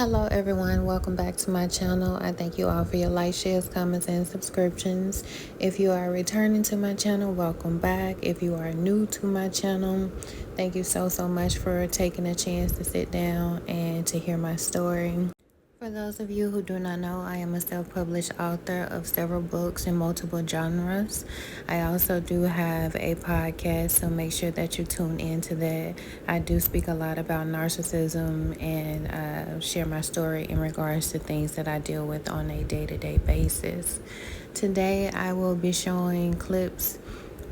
Hello everyone, welcome back to my channel. I thank you all for your likes, shares, comments, and subscriptions. If you are returning to my channel, welcome back. If you are new to my channel, thank you so much for taking a chance to sit down and to hear my story. For those of you who do not know, I am a self-published author of several books in multiple genres. I also do have a podcast, so make sure that you tune into that. I do speak a lot about narcissism and share my story in regards to things that I deal with on a day-to-day basis. Today, I will be showing clips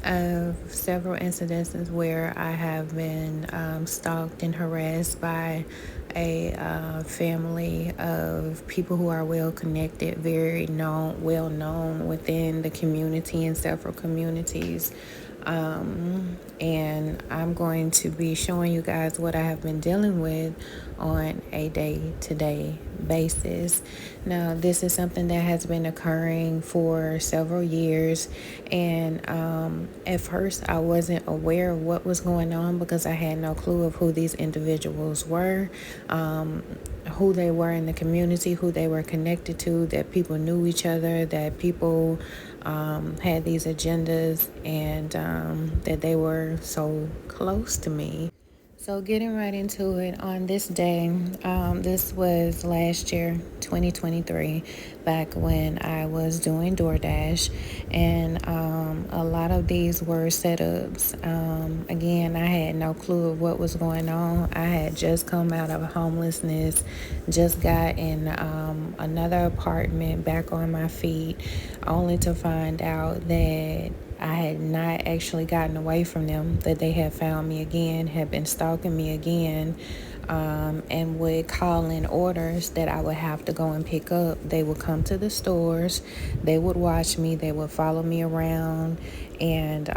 of several incidences where I have been stalked and harassed by a family of people who are well connected, well known within the community and several communities. And I'm going to be showing you guys what I have been dealing with on a day-to-day basis. Now, this is something that has been occurring for several years, and at first I wasn't aware of what was going on because I had no clue of who these individuals were, who they were in the community, who they were connected to, that people knew each other, that people had these agendas, and that they were so close to me. So getting right into it, on this day, this was last year, 2023, back when I was doing DoorDash, and a lot of these were setups. Again, I had no clue of what was going on. I had just come out of homelessness, just got in another apartment, back on my feet, only to find out that I had not actually gotten away from them, that they had found me again, had been stalking me again, and would call in orders that I would have to go and pick up. They would come to the stores, they would watch me, they would follow me around, and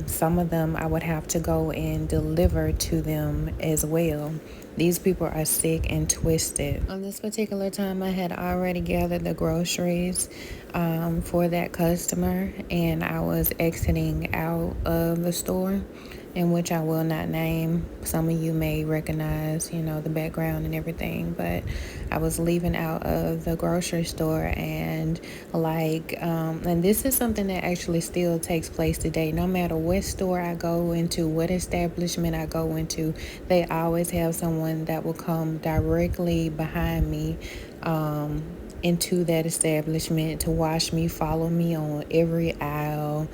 some of them I would have to go and deliver to them as well. These people are sick and twisted. On this particular time, I had already gathered the groceries for that customer, and I was exiting out of the store, in which I will not name. Some of you may recognize, the background and everything, but I was leaving out of the grocery store, and and this is something that actually still takes place today. No matter what store I go into, what establishment I go into, they always have someone that will come directly behind me into that establishment to watch me, follow me on every aisle,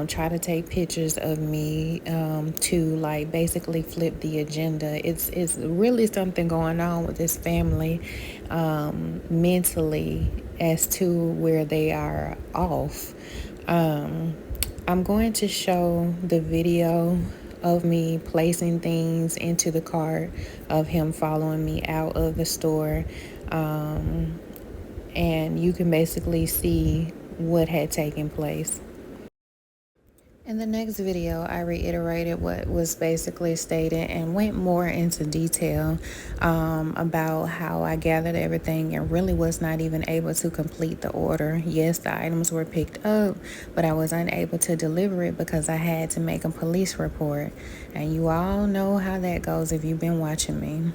try to take pictures of me, to basically flip the agenda. It's really something going on with this family mentally, as to where they are off. I'm going to show the video of me placing things into the cart, of him following me out of the store, and you can basically see what had taken place. In the next video, I reiterated what was basically stated and went more into detail about how I gathered everything and really was not even able to complete the order. Yes, the items were picked up, but I was unable to deliver it because I had to make a police report. And you all know how that goes if you've been watching me.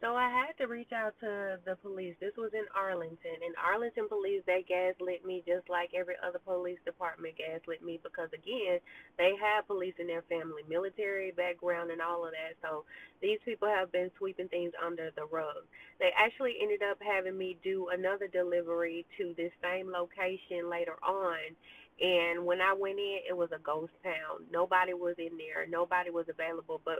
So I had to reach out to the police. This was in Arlington. In Arlington police, they gaslit me just like every other police department gaslit me because, again, they have police in their family, military background and all of that. So these people have been sweeping things under the rug. They actually ended up having me do another delivery to this same location later on. And when I went in, it was a ghost town. Nobody was in there. Nobody was available. But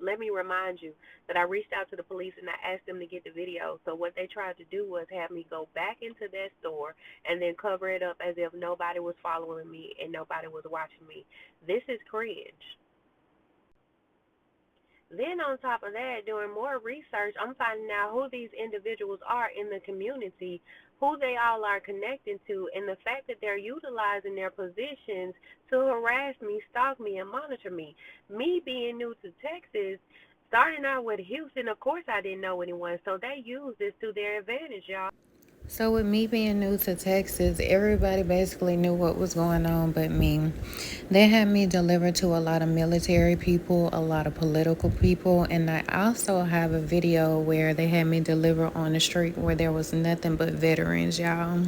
let me remind you that I reached out to the police and I asked them to get the video. So what they tried to do was have me go back into that store and then cover it up as if nobody was following me and nobody was watching me. This is cringe. Then on top of that, doing more research, I'm finding out who these individuals are in the community, who they all are connected to, and the fact that they're utilizing their positions to harass me, stalk me, and monitor me. Me being new to Texas, starting out with Houston, of course I didn't know anyone, so they used this to their advantage, y'all. So with me being new to Texas, everybody basically knew what was going on but me. They had me deliver to a lot of military people, a lot of political people, and I also have a video where they had me deliver on the street where there was nothing but veterans, y'all.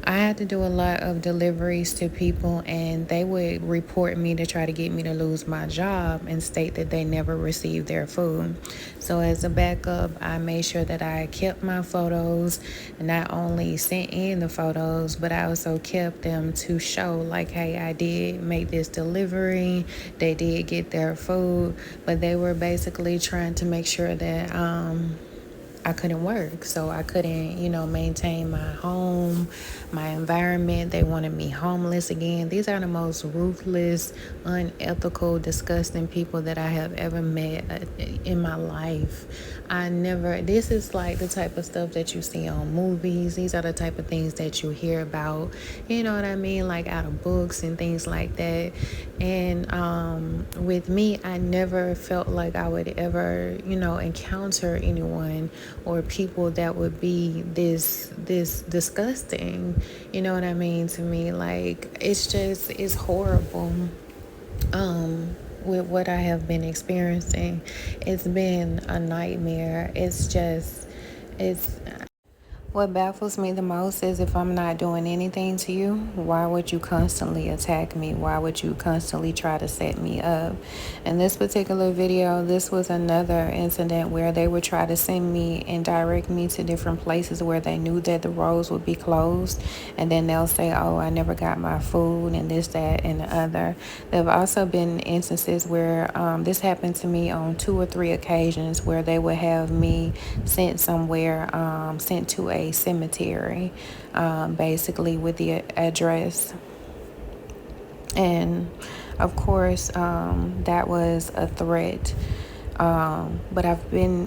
I had to do a lot of deliveries to people, and they would report me to try to get me to lose my job and state that they never received their food. So, as a backup, I made sure that I kept my photos and not only sent in the photos, but I also kept them to show, like, hey, I did make this delivery, they did get their food, but they were basically trying to make sure that, I couldn't work. So I couldn't, maintain my home, my environment. They wanted me homeless again. These are the most ruthless, unethical, disgusting people that I have ever met in my life. This is like the type of stuff that you see on movies. These are the type of things that you hear about, you know what I mean? Like out of books and things like that. And with me, I never felt like I would ever, encounter anyone or people that would be this disgusting. You know what I mean? To me, like it's horrible. With what I have been experiencing, it's been a nightmare. It's what baffles me the most is if I'm not doing anything to you, why would you constantly attack me? Why would you constantly try to set me up? In this particular video, this was another incident where they would try to send me and direct me to different places where they knew that the roads would be closed. And then they'll say, oh, I never got my food and this, that, and the other. There have also been instances where this happened to me on 2 or 3 occasions where they would have me sent somewhere, sent to a cemetery, basically with the address. And of course, that was a threat. But I've been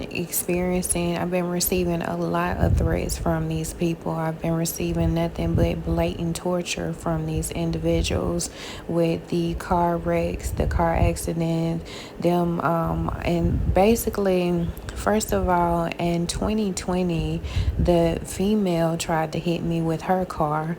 receiving a lot of threats from these people. I've been receiving nothing but blatant torture from these individuals with the car wrecks, the car accident, them, and basically, first of all, in 2020, the female tried to hit me with her car.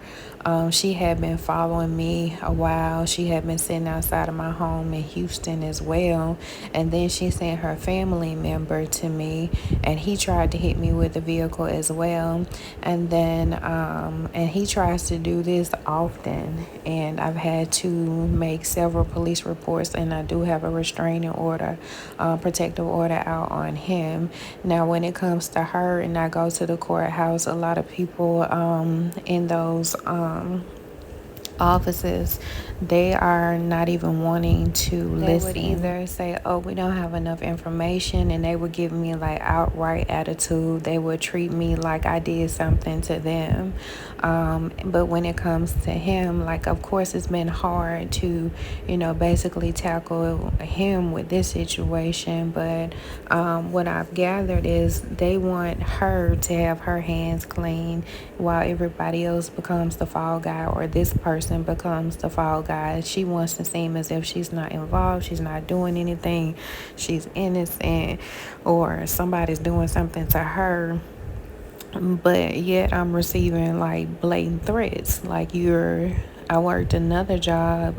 She had been following me a while. She had been sitting outside of my home in Houston as well. And then she sent her family member to me, and he tried to hit me with the vehicle as well. And then, and he tries to do this often. And I've had to make several police reports, and I do have a restraining order, protective order out on him. Now, when it comes to her, and I go to the courthouse, a lot of people in those offices, they are not even wanting to listen. They would either say, oh, we don't have enough information, and they would give me like outright attitude. They would treat me like I did something to them. But when it comes to him, like, of course, it's been hard to, basically tackle him with this situation. But what I've gathered is they want her to have her hands clean while everybody else becomes the fall guy, or this person becomes the fall guy. She wants to seem as if she's not involved, she's not doing anything, she's innocent, or somebody's doing something to her. But yet I'm receiving like blatant threats. I worked another job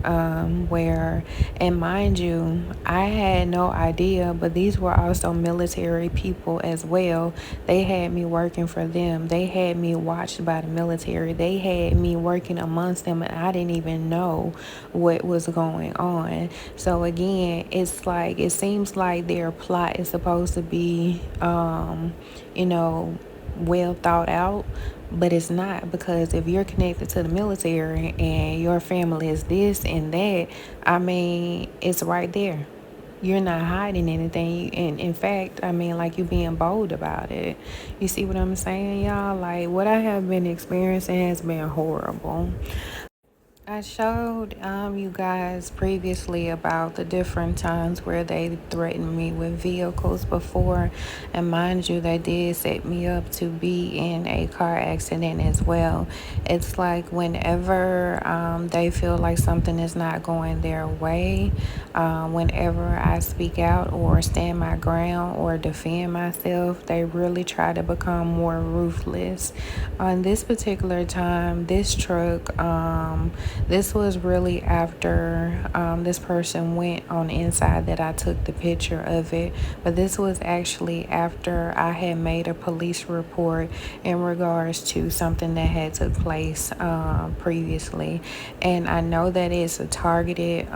where, and mind you, I had no idea, but these were also military people as well. They had me working for them. They had me watched by the military. They had me working amongst them, and I didn't even know what was going on. So again, it seems like their plot is supposed to be, you know, well thought out, but it's not, because if you're connected to the military and your family is this and that, I mean, it's right there. You're not hiding anything. And in fact, I mean, like, you being bold about it. You see what I'm saying, y'all? Like, what I have been experiencing has been horrible. I showed you guys previously about the different times where they threatened me with vehicles before, and mind you, they did set me up to be in a car accident as well. It's like whenever they feel like something is not going their way, whenever I speak out or stand my ground or defend myself, they really try to become more ruthless. On this particular time, this truck, this was really after this person went on the inside that I took the picture of it, but this was actually after I had made a police report in regards to something that had took place previously, and I know that it's a targeted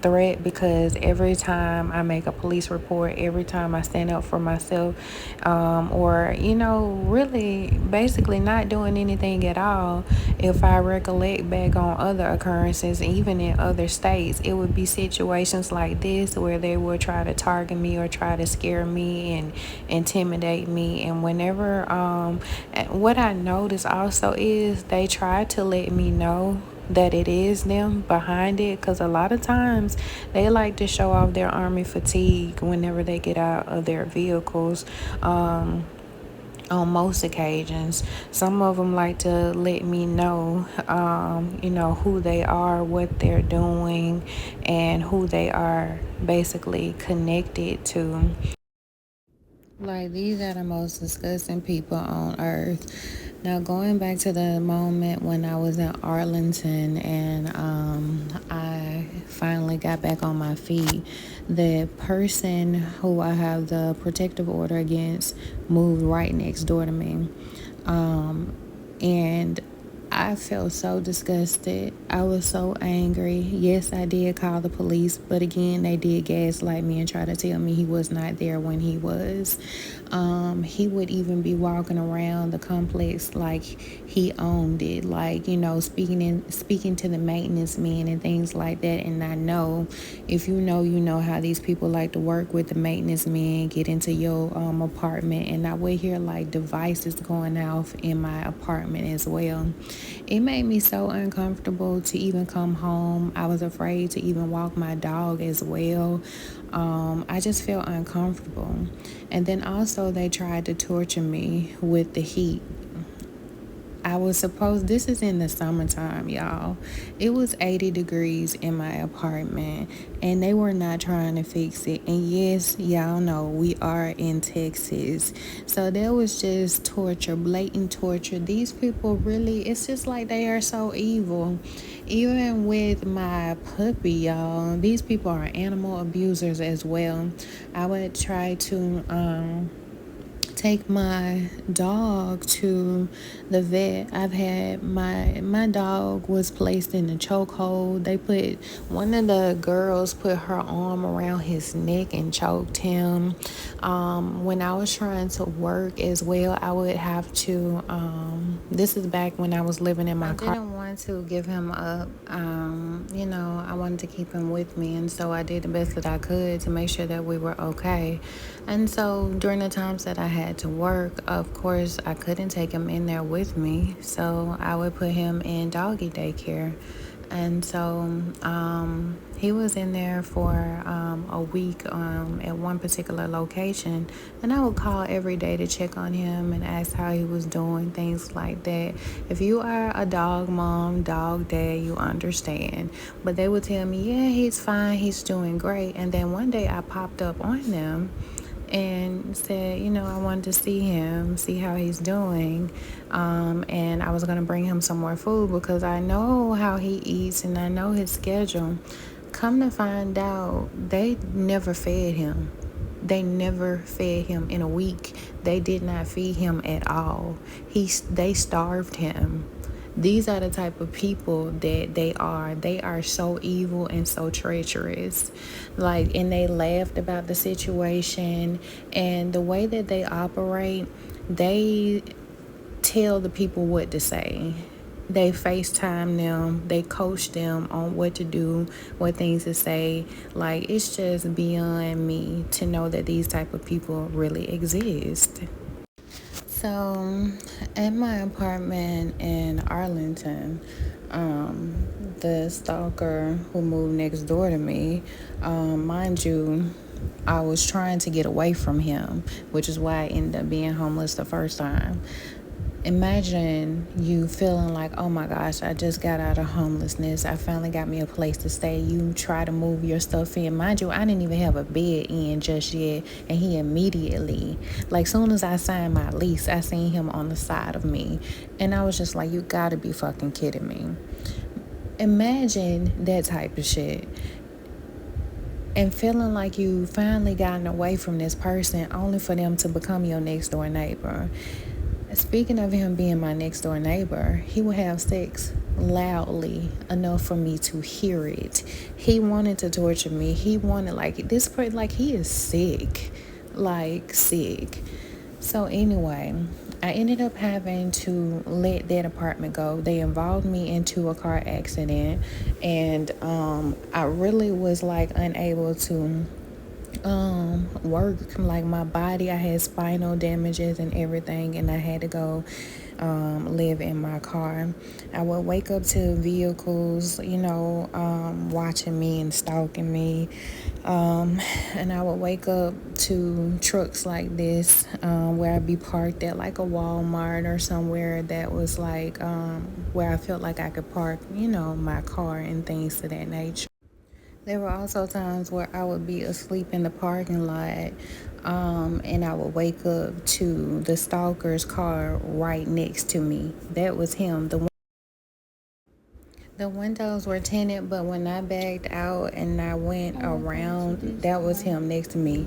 threat because every time I make a police report, every time I stand up for myself, or really basically not doing anything at all, if I recollect back on other occurrences, even in other states, it would be situations like this where they would try to target me or try to scare me and intimidate me. And whenever, what I noticed also is they try to let me know that it is them behind it, because a lot of times they like to show off their army fatigue whenever they get out of their vehicles. On most occasions, some of them like to let me know, who they are, what they're doing, and who they are basically connected to. Like, these are the most disgusting people on earth. Now, going back to the moment when I was in Arlington and I finally got back on my feet, the person who I have the protective order against moved right next door to me. And I felt so disgusted. I was so angry. Yes, I did call the police, but again, they did gaslight me and try to tell me he was not there when he was. He would even be walking around the complex like he owned it, like, speaking to the maintenance men and things like that. And I know, if you know how these people like to work with the maintenance men, get into your apartment, and I would hear like devices going off in my apartment as well. It made me so uncomfortable to even come home. I was afraid to even walk my dog as well. I just felt uncomfortable. And then also, they tried to torture me with the heat. I was supposed, this is in the summertime, y'all. It was 80 degrees in my apartment, and they were not trying to fix it. And yes, y'all know we are in Texas. So there was just torture, blatant torture. These people really, it's just like they are so evil. Even with my puppy, y'all, these people are animal abusers as well. I would try to, take my dog to the vet. I've had my dog was placed in a chokehold. They put, one of the girls put her arm around his neck and choked him. When I was trying to work as well, I would have to, this is back when I was living in my car. I didn't want to give him up. I wanted to keep him with me, and so I did the best that I could to make sure that we were okay. And so during the times that I had to work, of course, I couldn't take him in there with me, so I would put him in doggy daycare. And so he was in there for a week at one particular location, and I would call every day to check on him and ask how he was doing, things like that. If you are a dog mom, dog dad, you understand. But they would tell me, yeah, he's fine, he's doing great. And then one day I popped up on them and said, I wanted to see him, see how he's doing. And I was going to bring him some more food because I know how he eats and I know his schedule. Come to find out, they never fed him. They never fed him in a week. They did not feed him at all. They starved him. These are the type of people that they are. They are so evil and so treacherous. Like, and they laughed about the situation and the way that they operate. They tell the people what to say. They FaceTime them. They coach them on what to do, what things to say. Like, it's just beyond me to know that these type of people really exist. So, at my apartment in Arlington, The stalker who moved next door to me, mind you, I was trying to get away from him, which is why I ended up being homeless the first time. Imagine you feeling like, oh my gosh, I just got out of homelessness. I finally got me a place to stay. You try to move your stuff in. Mind you, I didn't even have a bed in just yet. And he immediately, like soon as I signed my lease, I seen him on the side of me. And I was just like, you gotta be fucking kidding me. Imagine that type of shit. And feeling like you finally gotten away from this person only for them to become your next door neighbor. Speaking of him being my next door neighbor, he would have sex loudly enough for me to hear it. He wanted to torture me. He wanted, like, this person, like, he is sick. Like, sick. So, anyway, I ended up having to let that apartment go. They involved me into a car accident, and I really was, like, unable to work. Like my body, I had spinal damages and everything, and I had to go live in my car. I would wake up to vehicles, watching me and stalking me, and I would wake up to trucks like this, where I'd be parked at like a Walmart or somewhere that was like where I felt like I could park, my car and things to that nature. There were also times where I would be asleep in the parking lot, and I would wake up to the stalker's car right next to me. That was him. The windows were tinted, but when I backed out and I went around, that was him next to me.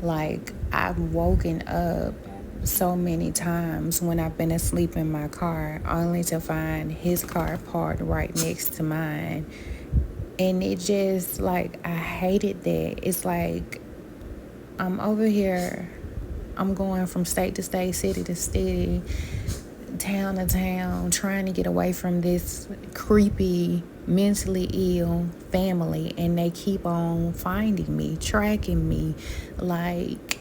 Like, I've woken up so many times when I've been asleep in my car, only to find his car parked right next to mine. And it just, like, I hated that. It's like I'm over here, I'm going from state to state, city to city, town to town, trying to get away from this creepy, mentally ill family, and they keep on finding me, tracking me, like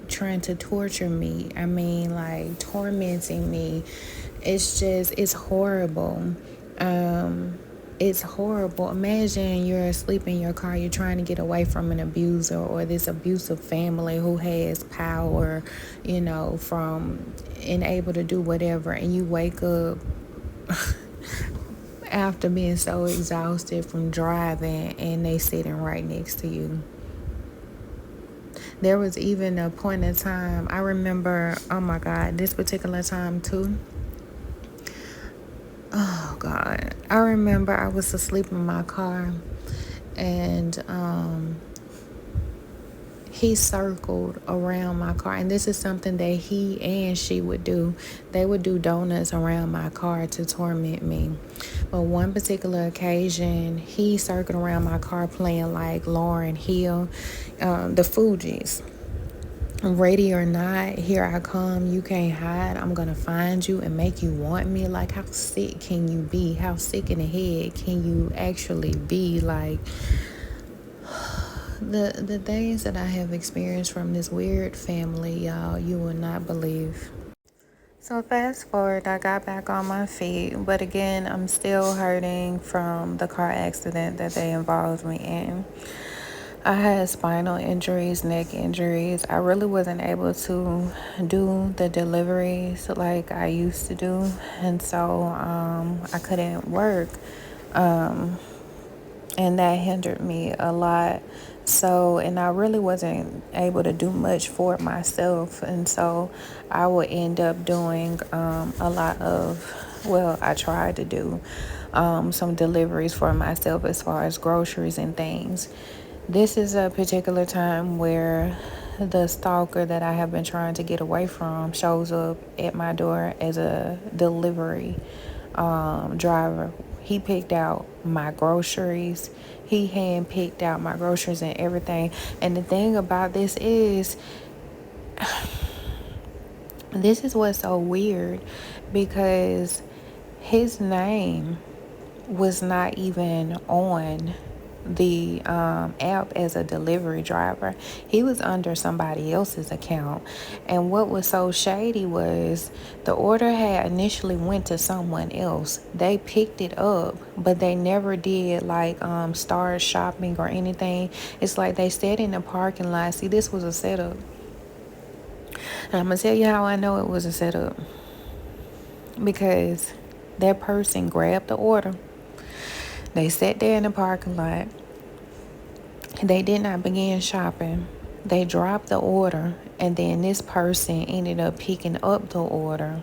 trying to torture me. Like tormenting me. It's horrible. It's horrible. Imagine you're asleep in your car, you're trying to get away from an abuser or this abusive family who has power, from and able to do whatever, and you wake up after being so exhausted from driving and they sitting right next to you. There was even a point in time, I remember, oh my God, this particular time too. Oh God, I remember I was asleep in my car, and he circled around my car, and this is something that he and she would do. They would do donuts around my car to torment me. But one particular occasion, he circled around my car playing like Lauryn Hill, the Fugees. Ready or not, here I come. You can't hide. I'm gonna find you and make you want me. Like, how sick can you be? How sick in the head can you actually be? Like, the things that I have experienced from this weird family, y'all, you will not believe. So fast forward, I got back on my feet, but again, I'm still hurting from the car accident that they involved me in. I had spinal injuries, neck injuries. I really wasn't able to do the deliveries like I used to do, and so I couldn't work, and that hindered me a lot. So, and I really wasn't able to do much for myself, and so I would end up doing a lot of, well, I tried to do some deliveries for myself as far as groceries and things. This is a particular time where the stalker that I have been trying to get away from shows up at my door as a delivery driver. He picked out my groceries. He hand picked out my groceries and everything. And the thing about this is what's so weird, because his name was not even on the app as a delivery driver. He was under somebody else's account. And what was so shady was the order had initially went to someone else. They picked it up, but they never did like start shopping or anything. It's like they stayed in the parking lot. See, this was a setup. And I'm going to tell you how I know it was a setup. Because that person grabbed the order. They sat there in the parking lot. They did not begin shopping. They dropped the order, and then this person ended up picking up the order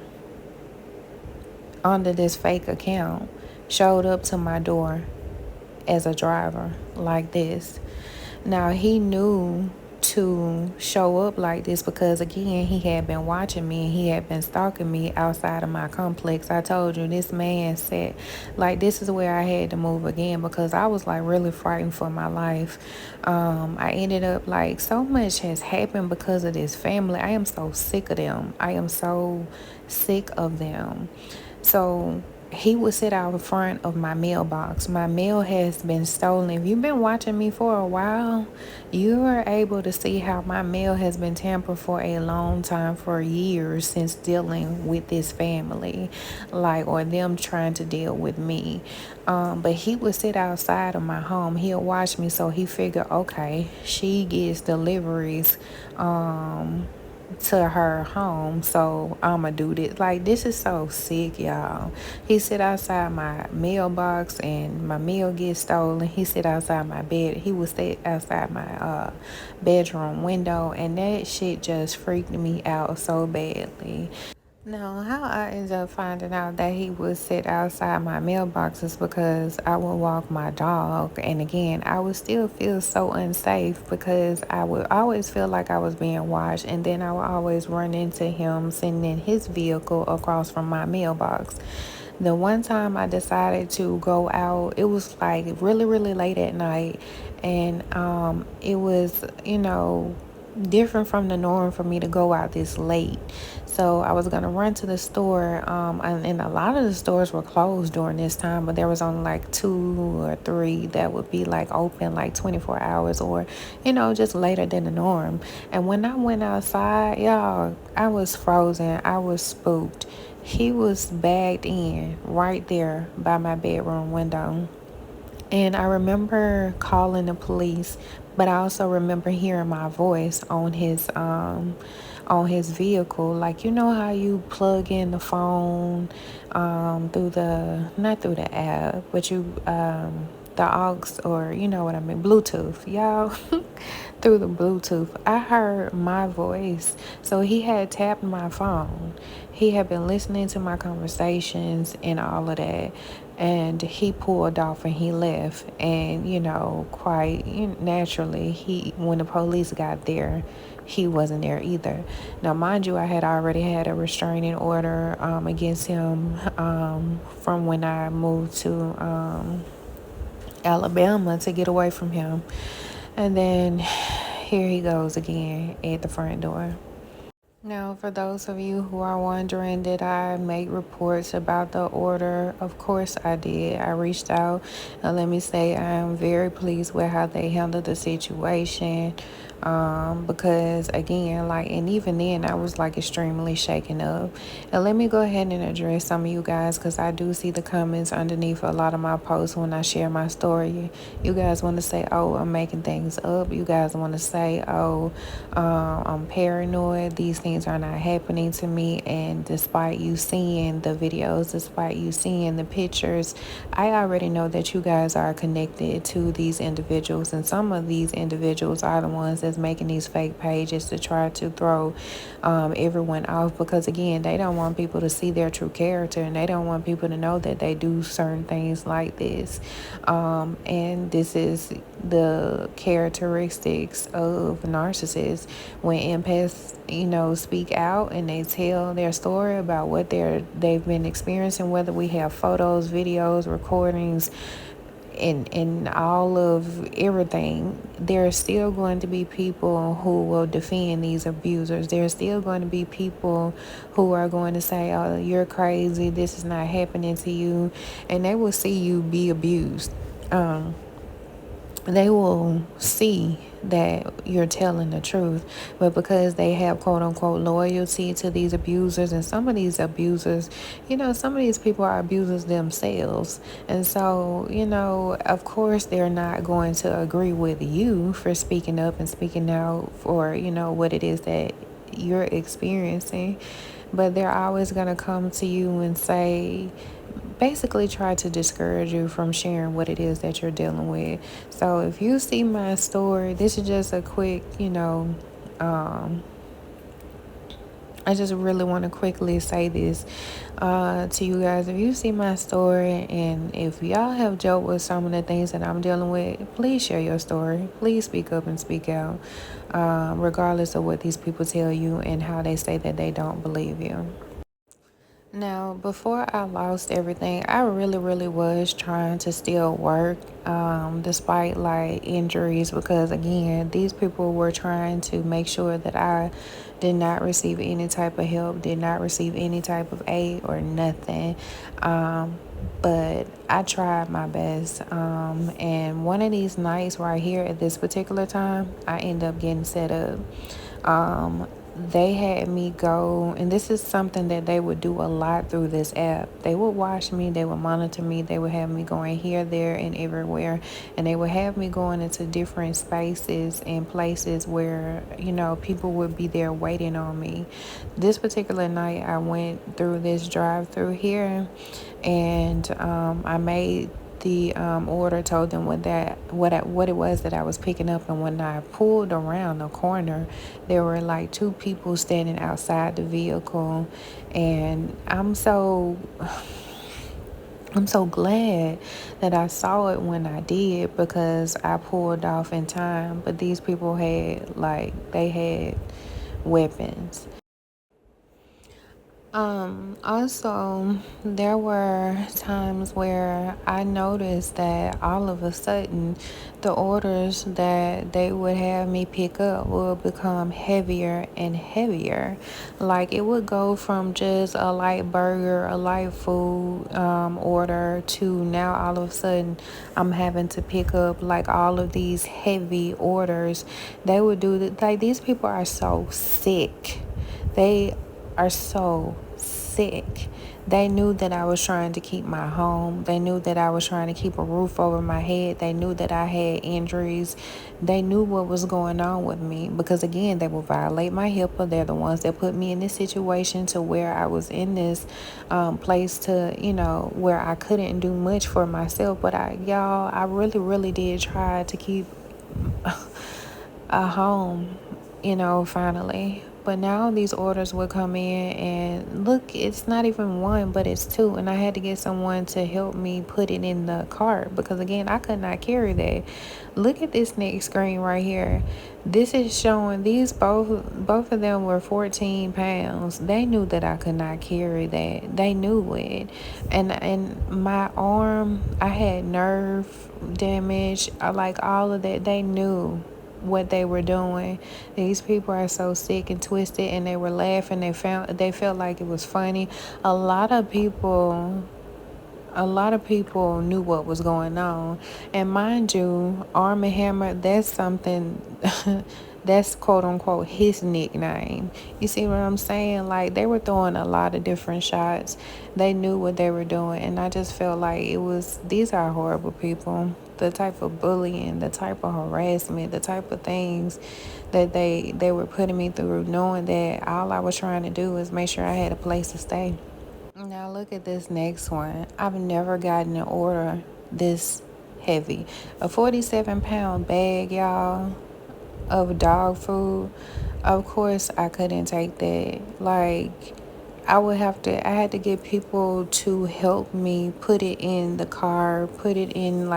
under this fake account, showed up to my door as a driver like this. Now, he knew to show up like this because, again, he had been watching me and he had been stalking me outside of my complex. I told you, this man said, like, this is where I had to move again because I was like really frightened for my life. I ended up like, so much has happened because of this family. I am so sick of them. I am so sick of them. So he would sit out in front of my mailbox. My mail has been stolen. If you've been watching me for a while, you are able to see how my mail has been tampered for a long time, for years, since dealing with this family, like, or them trying to deal with me. But he would sit outside of my home. He'll watch me, so he figured, okay, she gets deliveries to her home, so I'ma do this. Like, this is so sick, y'all. He sit outside my mailbox and my mail gets stolen. He sit outside my bed. He would sit outside my bedroom window, and that shit just freaked me out so badly. Now, how I ended up finding out that he would sit outside my mailbox is because I would walk my dog. And again, I would still feel so unsafe because I would always feel like I was being watched. And then I would always run into him sitting in his vehicle across from my mailbox. The one time I decided to go out, it was like really, really late at night. And it was, different from the norm for me to go out this late. So I was gonna run to the store, and a lot of the stores were closed during this time, but there was only like 2 or 3 that would be like open like 24 hours, or just later than the norm. And when I went outside, y'all, I was frozen. I was spooked. He was bagged in right there by my bedroom window. And I remember calling the police, but I also remember hearing my voice on his vehicle. Like, you know how you plug in the phone through the, not through the app, but the aux, or you know what I mean, Bluetooth, y'all. Through the Bluetooth, I heard my voice. So he had tapped my phone. He had been listening to my conversations and all of that. And he pulled off and he left. And, quite naturally, when the police got there, he wasn't there either. Now, mind you, I had already had a restraining order against him from when I moved to Alabama to get away from him. And then here he goes again at the front door. Now, for those of you who are wondering, did I make reports about the order? Of course I did. I reached out, and let me say I am very pleased with how they handled the situation. Because again, and even then I was like extremely shaken up. And let me go ahead and address some of you guys, because I do see the comments underneath a lot of my posts when I share my story. You guys want to say, oh, I'm making things up. You guys want to say, oh, I'm paranoid. These things are not happening to me. And despite you seeing the videos, despite you seeing the pictures, I already know that you guys are connected to these individuals. And some of these individuals are the ones that's making these fake pages to try to throw everyone off, because again, they don't want people to see their true character, and they don't want people to know that they do certain things like this. And this is the characteristics of narcissists. When empaths speak out and they tell their story about what they've been experiencing, whether we have photos, videos, recordings, in all of everything, there are still going to be people who will defend these abusers. There are still going to be people who are going to say, oh, you're crazy, this is not happening to you, and they will see you be abused. they will see that you're telling the truth. But because they have quote unquote loyalty to these abusers, and some of these abusers, some of these people are abusers themselves. And so, of course, they're not going to agree with you for speaking up and speaking out for, what it is that you're experiencing. But they're always going to come to you and say, basically try to discourage you from sharing what it is that you're dealing with. So if you see my story, this is just a quick, I just really want to quickly say this to you guys. If you see my story and if y'all have dealt with some of the things that I'm dealing with, please share your story. Please speak up and speak out, regardless of what these people tell you and how they say that they don't believe you. Now, before I lost everything, I really, really was trying to still work, despite like injuries, because again, these people were trying to make sure that I did not receive any type of help, did not receive any type of aid or nothing. But I tried my best. And one of these nights right here at this particular time, I ended up getting set up. They had me go, and this is something that they would do a lot through this app. They would watch me, they would monitor me, they would have me going here, there, and everywhere, and they would have me going into different spaces and places where, people would be there waiting on me. This particular night, I went through this drive through here, and I made the order, told them what it was that I was picking up, and when I pulled around the corner, there were like two people standing outside the vehicle, and I'm so glad that I saw it when I did, because I pulled off in time. But these people they had weapons. Also, there were times where I noticed that all of a sudden the orders that they would have me pick up would become heavier and heavier. Like it would go from just a light burger, a light food order, to now all of a sudden I'm having to pick up like all of these heavy orders. They would do that. Like these people are so sick. They are so sick. They knew that I was trying to keep my home. They knew that I was trying to keep a roof over my head. They knew that I had injuries. They knew what was going on with me, because again, they will violate my HIPAA. They're the ones that put me in this situation to where I was in this place to, where I couldn't do much for myself. But I really, really did try to keep a home, finally. But now these orders would come in, and look, it's not even one, but it's two. And I had to get someone to help me put it in the cart, because again, I could not carry that. Look at this next screen right here. This is showing these both of them were 14 pounds. They knew that I could not carry that. They knew it. And my arm, I had nerve damage, like all of that. They knew what they were doing. These people are so sick and twisted, and they were laughing. They felt like it was funny. A lot of people a lot of people knew what was going on. And mind you, Arm& Hammer, that's something that's quote unquote his nickname. You see what I'm saying? Like they were throwing a lot of different shots. They knew what they were doing, and I just felt like these are horrible people. The type of bullying, the type of harassment, the type of things that they were putting me through, knowing that all I was trying to do is make sure I had a place to stay. Now look at this next one. I've never gotten an order this heavy. A 47-pound bag, y'all, of dog food. Of course, I couldn't take that. Like, I had to get people to help me put it in the car, put it in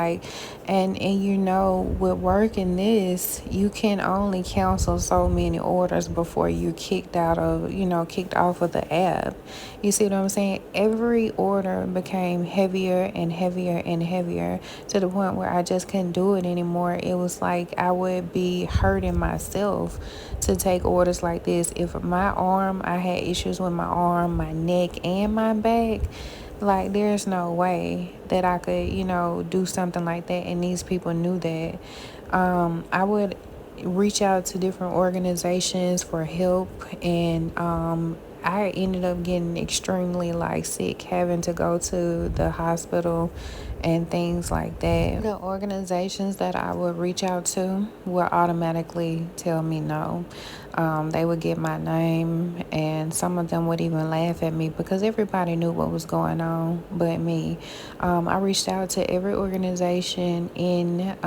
and with working this, you can only cancel so many orders before you're kicked off of the app. You see what I'm saying? Every order became heavier and heavier and heavier, to the point where I just couldn't do it anymore. It was like I would be hurting myself to take orders like this. If I had issues with my arm, my neck, and my back, Like, there's no way that I could, do something like that. And these people knew that. I would reach out to different organizations for help. And I ended up getting extremely like sick, having to go to the hospital and things like that. The organizations that I would reach out to would automatically tell me no. They would get my name, and some of them would even laugh at me because everybody knew what was going on but me. I reached out to every organization in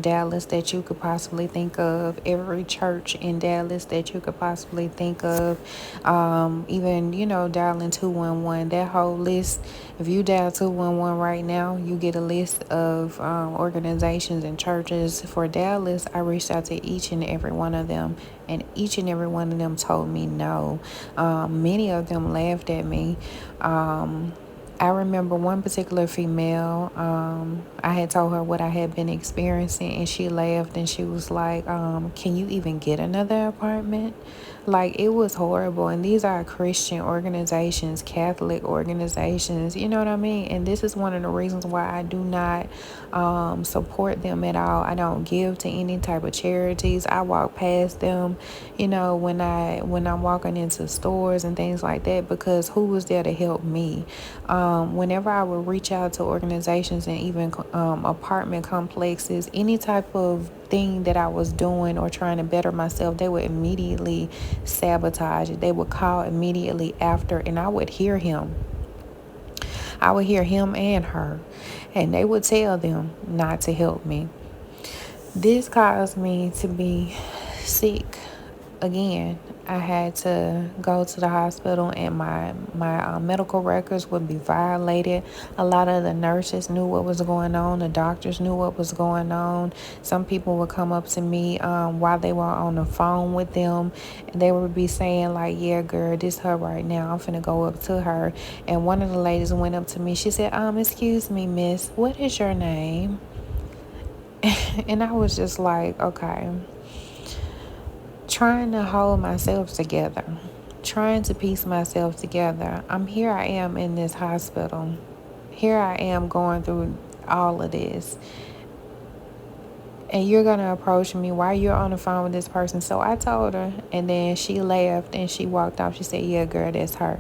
Dallas that you could possibly think of, every church in Dallas that you could possibly think of, even, dialing 211. That whole list, if you dial 211 right now, you get a list of organizations and churches for Dallas. I reached out to each and every one of them, and each and every one of them told me no. Many of them laughed at me. I remember one particular female, I had told her what I had been experiencing, and she laughed and she was like, can you even get another apartment? Like, it was horrible. And these are Christian organizations, Catholic organizations, you know what I mean? And this is one of the reasons why I do not support them at all. I don't give to any type of charities. I walk past them, when I'm walking into stores and things like that, because who was there to help me? Whenever I would reach out to organizations and even apartment complexes, any type of thing that I was doing or trying to better myself, they would immediately sabotage it. They would call immediately after, and I would hear him. I would hear him and her, and they would tell them not to help me. This caused me to be sick again. I had to go to the hospital, and my medical records would be violated. A lot of the nurses knew what was going on. The doctors knew what was going on. Some people would come up to me while they were on the phone with them, and they would be saying like, "Yeah, girl, this her right now. I'm finna go up to her." And one of the ladies went up to me. She said, "Excuse me, miss, what is your name?" And I was just like, okay, trying to hold myself together, trying to piece myself together. I am in this hospital. Here I am going through all of this. And you're going to approach me while you're on the phone with this person. So I told her, and then she laughed and she walked off. She said, "Yeah, girl, that's her."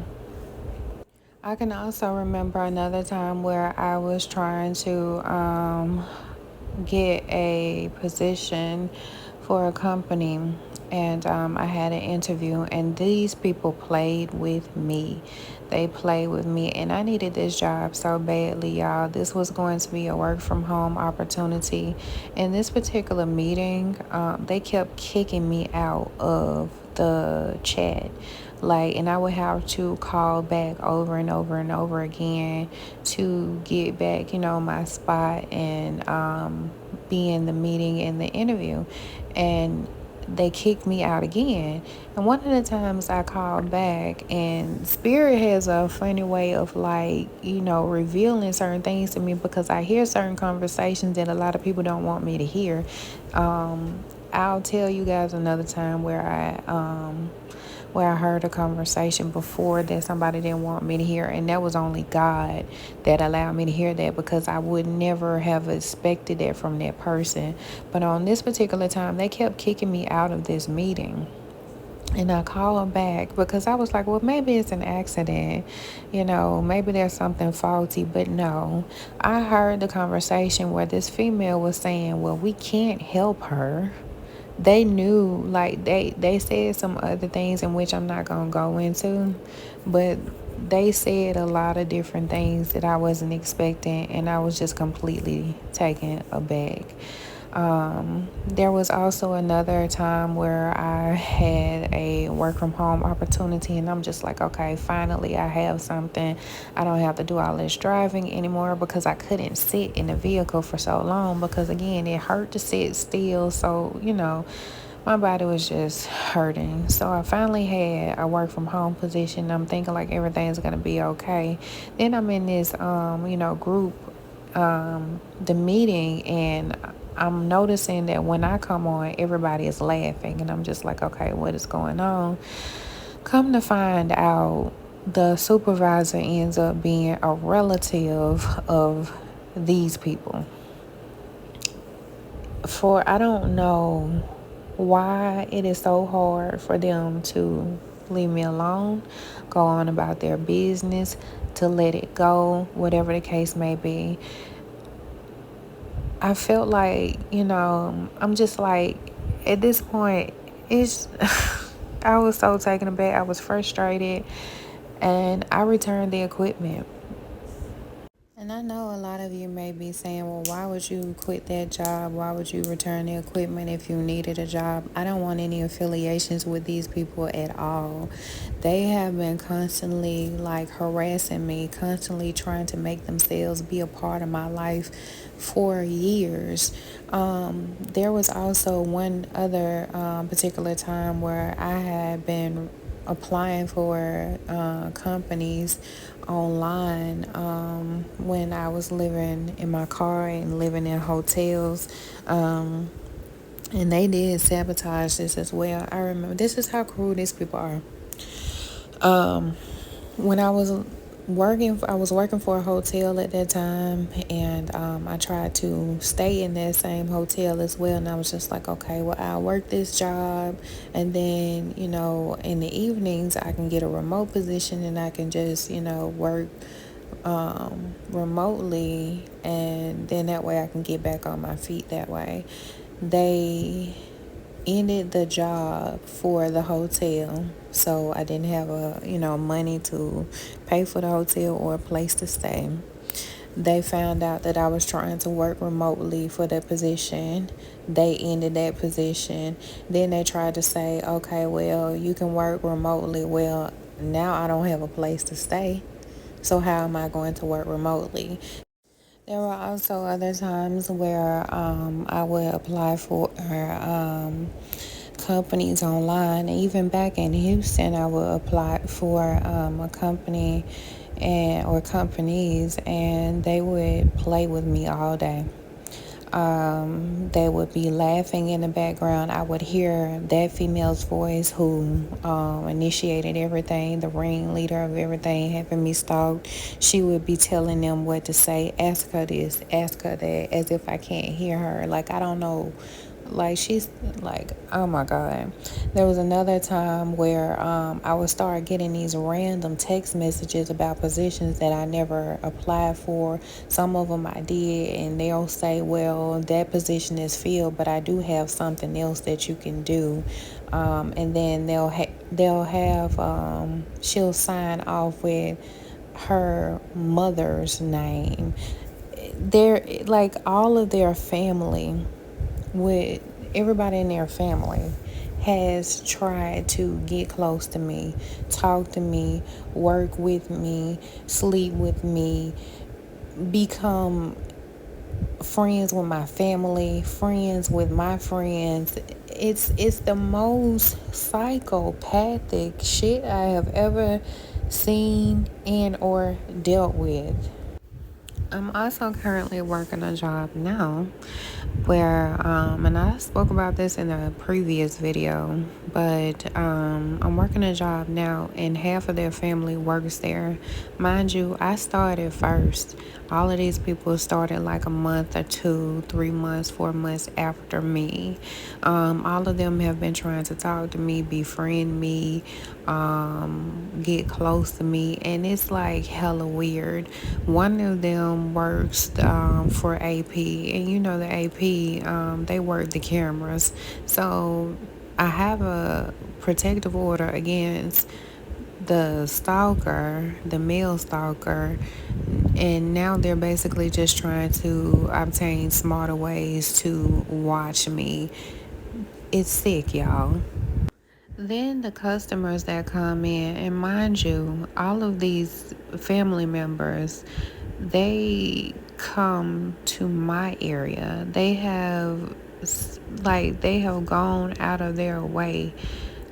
I can also remember another time where I was trying to get a position for a company, and I had an interview, and these people played with me. They played with me, and I needed this job so badly, y'all. This was going to be a work from home opportunity. In this particular meeting, they kept kicking me out of the chat, like, and I would have to call back over and over and over again to get back, my spot, and be in the meeting and the interview. And they kicked me out again. And one of the times I called back, and Spirit has a funny way of like, revealing certain things to me, because I hear certain conversations that a lot of people don't want me to hear. I'll tell you guys another time where I heard a conversation before that somebody didn't want me to hear, and that was only God that allowed me to hear that, because I would never have expected that from that person. But on this particular time, they kept kicking me out of this meeting. And I called back because I was like, well, maybe it's an accident, maybe there's something faulty. But no, I heard the conversation where this female was saying, well, we can't help her. They knew, like, they said some other things in which I'm not going to go into, but they said a lot of different things that I wasn't expecting, and I was just completely taken aback. There was also another time where I had a work from home opportunity, and I'm just like, okay, finally I have something. I don't have to do all this driving anymore, because I couldn't sit in the vehicle for so long, because again, it hurt to sit still. So, my body was just hurting. So I finally had a work from home position. I'm thinking like everything's going to be okay. Then I'm in this, group, the meeting, and I'm noticing that when I come on, everybody is laughing, and I'm just like, okay, what is going on? Come to find out, the supervisor ends up being a relative of these people. For I don't know why it is so hard for them to leave me alone, go on about their business, to let it go, whatever the case may be. I felt like, I'm just like, at this point, it's, I was so taken aback. I was frustrated, and I returned the equipment. And I know a lot of you may be saying, well, why would you quit that job? Why would you return the equipment if you needed a job? I don't want any affiliations with these people at all. They have been constantly harassing me, constantly trying to make themselves be a part of my life for years. There was also one other particular time where I had been applying for companies online when I was living in my car and living in hotels. And they did sabotage this as well. I remember, this is how cruel these people are. When I was working for a hotel at that time, and I tried to stay in that same hotel as well. And I was just like, okay, well, I'll work this job, and then in the evenings I can get a remote position, and I can just work remotely, and then that way I can get back on my feet that way. They ended the job for the hotel, so I didn't have money to pay for the hotel or a place to stay. They found out that I was trying to work remotely for the position. They ended that position. Then they tried to say, okay, well, you can work remotely. Well, now I don't have a place to stay, so how am I going to work remotely? There were also other times where I would apply for companies online. Even back in Houston, I would apply for a company or companies, and they would play with me all day. They would be laughing in the background. I would hear that female's voice who initiated everything, the ringleader of everything, having me stalked. She would be telling them what to say, ask her this, ask her that, as if I can't hear her. Like, I don't know. Like, she's like, oh my God. There was another time where I would start getting these random text messages about positions that I never applied for. Some of them I did, and they'll say, well, that position is filled, but I do have something else that you can do. And then they'll have she'll sign off with her mother's name. They're like, all of their family, with everybody in their family, has tried to get close to me, talk to me, work with me, sleep with me, become friends with my family, friends with my friends. It's the most psychopathic shit I have ever seen and or dealt with. I'm also currently working a job now where, and I spoke about this in a previous video, but I'm working a job now, and half of their family works there. Mind you, I started first. All of these people started like a month or 2, 3 months, 4 months after me. All of them have been trying to talk to me, befriend me, get close to me, and it's like hella weird. One of them works for AP, and the AP, they work the cameras. So I have a protective order against the stalker, the male stalker, and now they're basically just trying to obtain smarter ways to watch me. It's sick, y'all. Then the customers that come in, and mind you, all of these family members, they come to my area. They have gone out of their way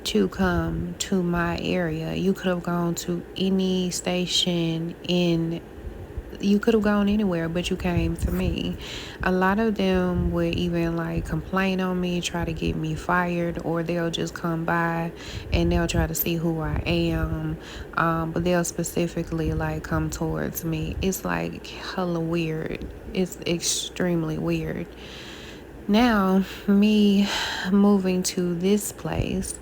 to come to my area. You could have gone to any station in you could have gone anywhere, but you came to me. A lot of them would even like complain on me, try to get me fired, or they'll just come by and they'll try to see who I am. But they'll specifically like come towards me. It's like hella weird. It's extremely weird. Now, me moving to this place,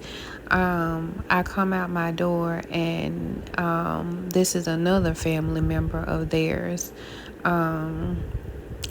I come out my door and this is another family member of theirs. Um,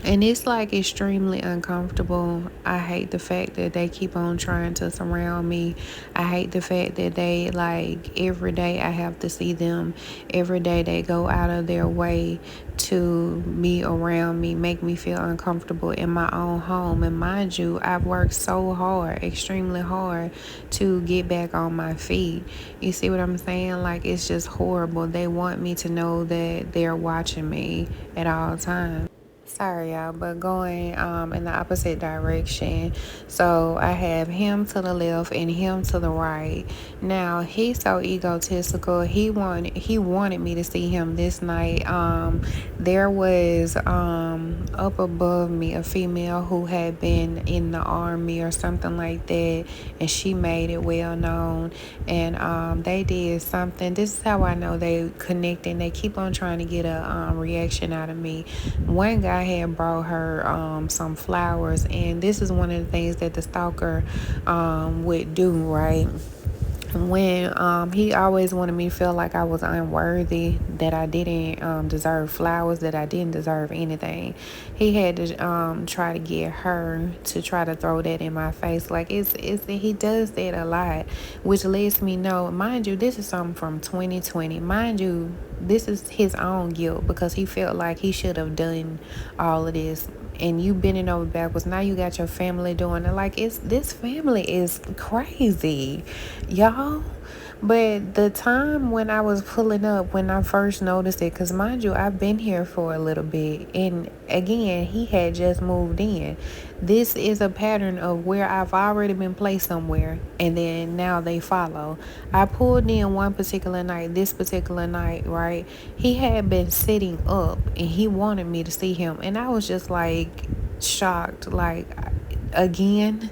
and it's like extremely uncomfortable. I hate the fact that they keep on trying to surround me. I hate the fact that they like every day I have to see them. Every day they go out of their way to be around me, make me feel uncomfortable in my own home. And mind you, I've worked so hard, extremely hard, to get back on my feet. You see what I'm saying? Like, it's just horrible. They want me to know that they're watching me at all times. Sorry, y'all, but going in the opposite direction. So I have him to the left and him to the right. Now he's so egotistical. He wanted me to see him this night. There was up above me a female who had been in the army or something like that, and she made it well known. And they did something. This is how I know they connecting. They keep on trying to get a reaction out of me. One guy had brought her some flowers, and this is one of the things that the stalker would do, right? When he always wanted me to feel like I was unworthy, that I didn't deserve flowers, that I didn't deserve anything. He had to try to get her to try to throw that in my face. Like, it's he does that a lot, which lets me know, mind you, this is something from 2020. Mind you, this is his own guilt because he felt like he should have done all of this, and you bending over backwards. Now you got your family doing it. Like, it's this family is crazy, y'all. But the time when I was pulling up, when I first noticed it, because mind you, I've been here for a little bit, and again, he had just moved in. This is a pattern of where I've already been placed somewhere, and then now they follow. I pulled in one particular night, this particular night, right? He had been sitting up, and he wanted me to see him, and I was just like shocked, like, again.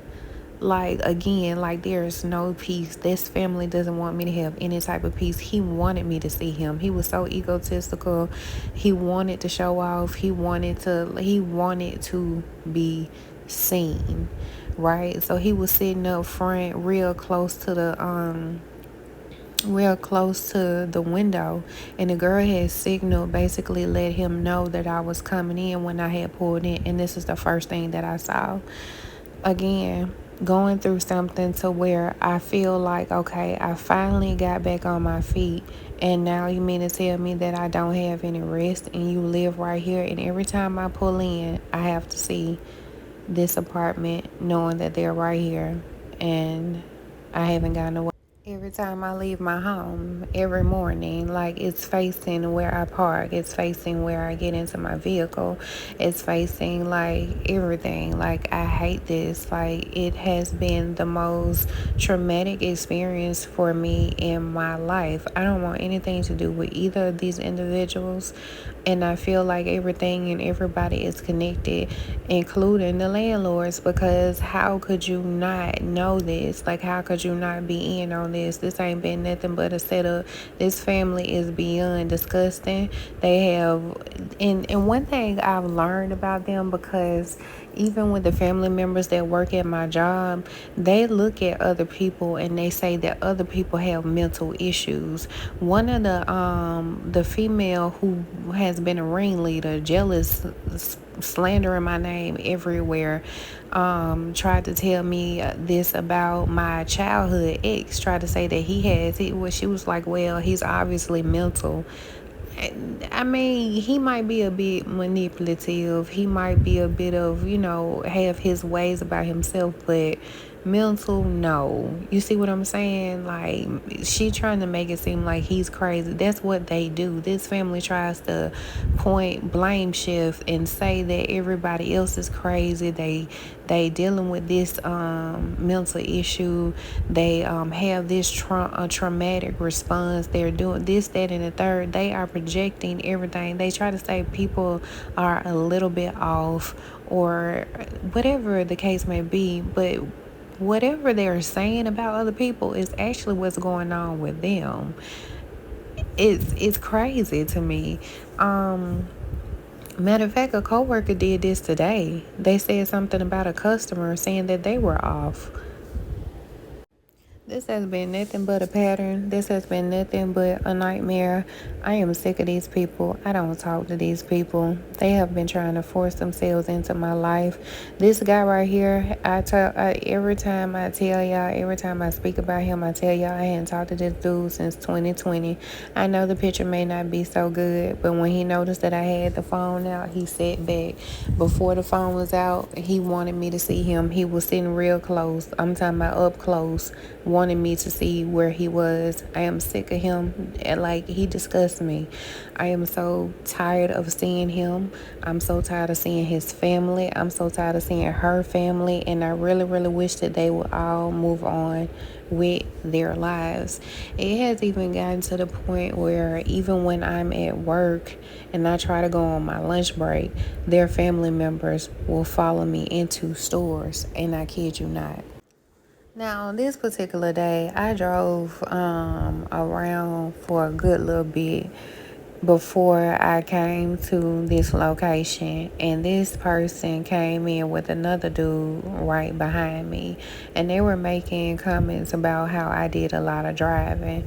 Like, again, like, there's no peace. This family doesn't want me to have any type of peace. He wanted me to see him. He was so egotistical. He wanted to show off. He wanted to be seen, right? So he was sitting up front, real close to the window, and the girl had signaled, basically let him know that I was coming in when I had pulled in, and this is the first thing that I saw. Again, going through something to where I feel like, okay, I finally got back on my feet, and now you mean to tell me that I don't have any rest, and you live right here, and every time I pull in, I have to see this apartment knowing that they're right here, and I haven't gotten away. Every time I leave my home, every morning, like, it's facing where I park, it's facing where I get into my vehicle, it's facing like everything. Like, I hate this. Like, it has been the most traumatic experience for me in my life. I don't want anything to do with either of these individuals, and I feel like everything and everybody is connected, including the landlords, because how could you not know this? Like, how could you not be in on this? This ain't been nothing but a setup. This family is beyond disgusting. They have, and one thing I've learned about them, because even with the family members that work at my job, they look at other people and they say that other people have mental issues. One of the female who has been a ringleader, jealous, slandering my name everywhere, tried to tell me this about my childhood ex, tried to say that she was like, well, he's obviously mental. I mean, he might be a bit manipulative. He might be a bit of, have his ways about himself, but Mental, no. You see what I'm saying? Like, she trying to make it seem like he's crazy. That's what they do. This family tries to point blame shift and say that everybody else is crazy. They dealing with this mental issue. They have this traumatic response. They're doing this, that, and the third. They are projecting everything. They try to say people are a little bit off or whatever the case may be, but whatever they're saying about other people is actually what's going on with them. It's crazy to me. Matter of fact, a coworker did this today. They said something about a customer saying that they were off. This has been nothing but a pattern. This has been nothing but a nightmare. I am sick of these people. I don't talk to these people. They have been trying to force themselves into my life. This guy right here, every time I tell y'all, every time I speak about him, I tell y'all I hadn't talked to this dude since 2020. I know the picture may not be so good, but when he noticed that I had the phone out, he sat back. Before the phone was out, he wanted me to see him. He was sitting real close. I'm talking about up close, wanted me to see where he was. I am sick of him. And like, he disgusts me. I am so tired of seeing him. I'm so tired of seeing his family. I'm so tired of seeing her family. And I really, really wish that they would all move on with their lives. It has even gotten to the point where even when I'm at work and I try to go on my lunch break, their family members will follow me into stores. And I kid you not. Now, this particular day, I drove around for a good little bit before I came to this location, and this person came in with another dude right behind me, and they were making comments about how I did a lot of driving.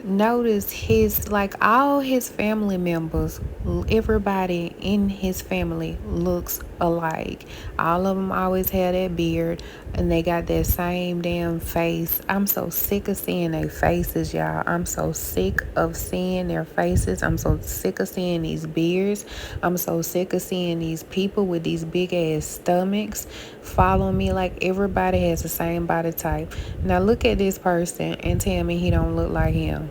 Notice his, like, all his family members, everybody in his family looks alike. All of them always had that beard and they got that same damn face. I'm so sick of seeing their faces, y'all. I'm so sick of seeing their faces. I'm so sick of seeing these beards. I'm so sick of seeing these people with these big ass stomachs follow me. Like, everybody has the same body type. Now look at this person and tell me he don't look like him.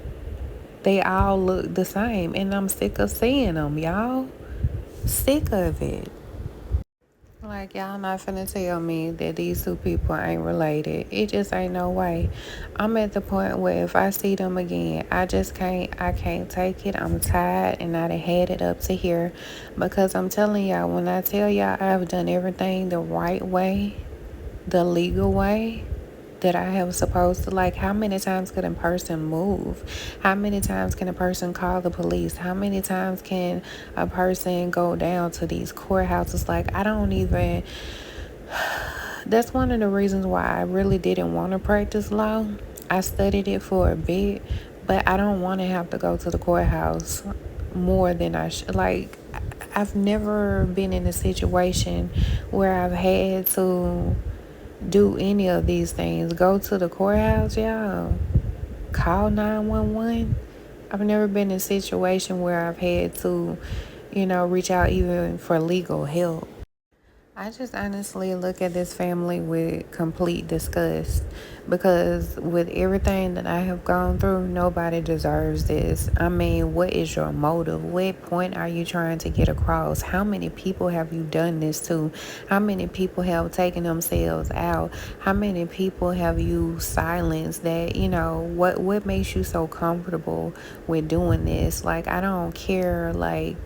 They all look the same, and I'm sick of seeing them, y'all. Sick of it. Like, y'all not finna tell me that these two people ain't related. It just ain't no way. I'm at the point where if I see them again, I can't take it. I'm tired, and I done had it up to here. Because I'm telling y'all, when I tell y'all I've done everything the right way, the legal way, that I have supposed to, like, how many times can a person move? How many times can a person call the police? How many times can a person go down to these courthouses? Like, I don't even, that's one of the reasons why I really didn't want to practice law. I studied it for a bit, but I don't want to have to go to the courthouse more than I should. Like, I've never been in a situation where I've had to do any of these things. Go to the courthouse, y'all. Call 911. I've never been in a situation where I've had to, reach out even for legal help. I just honestly look at this family with complete disgust because with everything that I have gone through, nobody deserves this. I mean, what is your motive? What point are you trying to get across? How many people have you done this to? How many people have taken themselves out? How many people have you silenced that, what makes you so comfortable with doing this? Like, I don't care, like,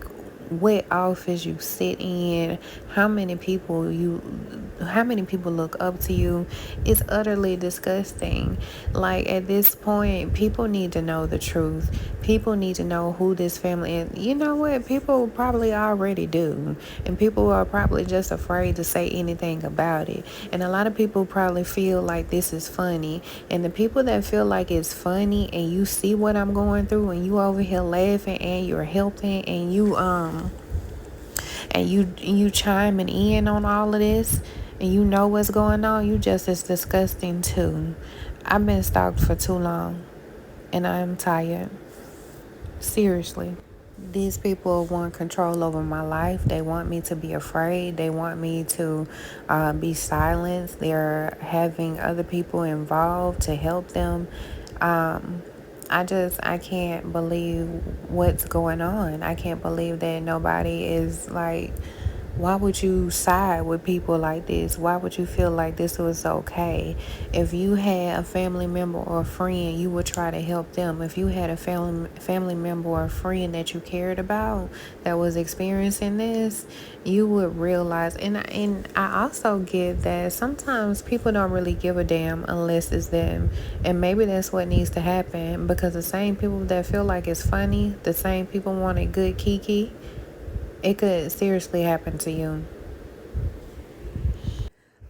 what office you sit in, how many people look up to you. It's utterly disgusting. Like, at this point, people need to know the truth. People need to know who this family is. You know what? People probably already do. And people are probably just afraid to say anything about it. And a lot of people probably feel like this is funny. And the people that feel like it's funny and you see what I'm going through and you over here laughing and you're helping and you chiming in on all of this and you know what's going on, you just as disgusting too. I've been stalked for too long and I'm tired. Seriously. These people want control over my life. They want me to be afraid. They want me to be silenced. They're having other people involved to help them. Um, I can't believe what's going on. I can't believe that nobody is like, why would you side with people like this? Why would you feel like this was okay? If you had a family member or a friend, you would try to help them. If you had a family member or a friend that you cared about that was experiencing this, you would realize. And I also get that sometimes people don't really give a damn unless it's them, and maybe that's what needs to happen, because the same people that feel like it's funny, the same people want a good kiki, it could seriously happen to you.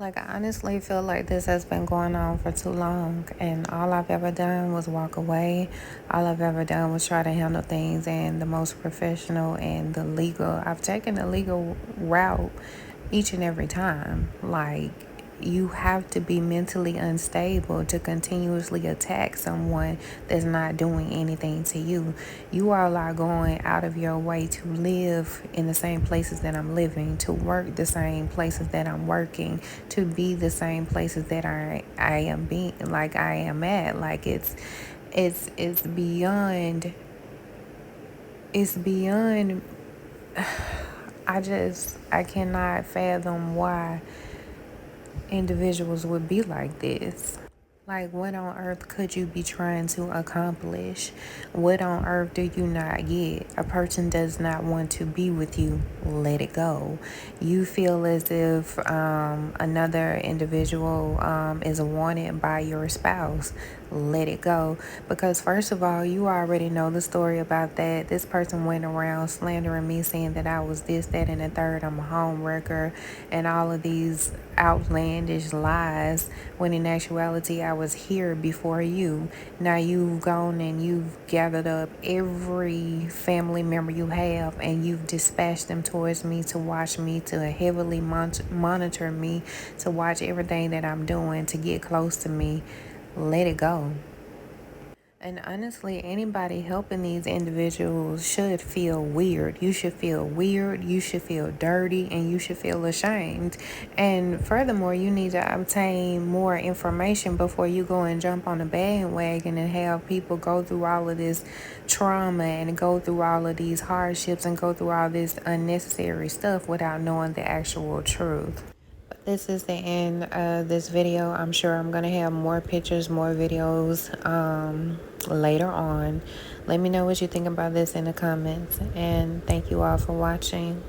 Like, I honestly feel like this has been going on for too long, and all I've ever done was walk away. All I've ever done was try to handle things in the most professional and the legal. I've taken the legal route each and every time. Like, you have to be mentally unstable to continuously attack someone that's not doing anything to you. You all are going out of your way to live in the same places that I'm living, to work the same places that I'm working, to be the same places that I am being, like I am at. Like, it's beyond, it's beyond. I cannot fathom why individuals would be like this. Like, what on earth could you be trying to accomplish? What on earth do you not get? A person does not want to be with you. Let it go. You feel as if another individual is wanted by your spouse. Let it go. Because, first of all, you already know the story about that. This person went around slandering me, saying that I was this, that, and the third. I'm a home wrecker, and all of these outlandish lies, when in actuality I was here before you. Now you've gone and you've gathered up every family member you have, and you've dispatched them towards me to watch me, to heavily monitor me, to watch everything that I'm doing, to get close to me. Let it go. And honestly, anybody helping these individuals should feel weird. You should feel weird, you should feel dirty, and you should feel ashamed. And furthermore, you need to obtain more information before you go and jump on a bandwagon and have people go through all of this trauma and go through all of these hardships and go through all this unnecessary stuff without knowing the actual truth. This is the end of this video. I'm sure I'm going to have more pictures, more videos later on. Let me know what you think about this in the comments. And thank you all for watching.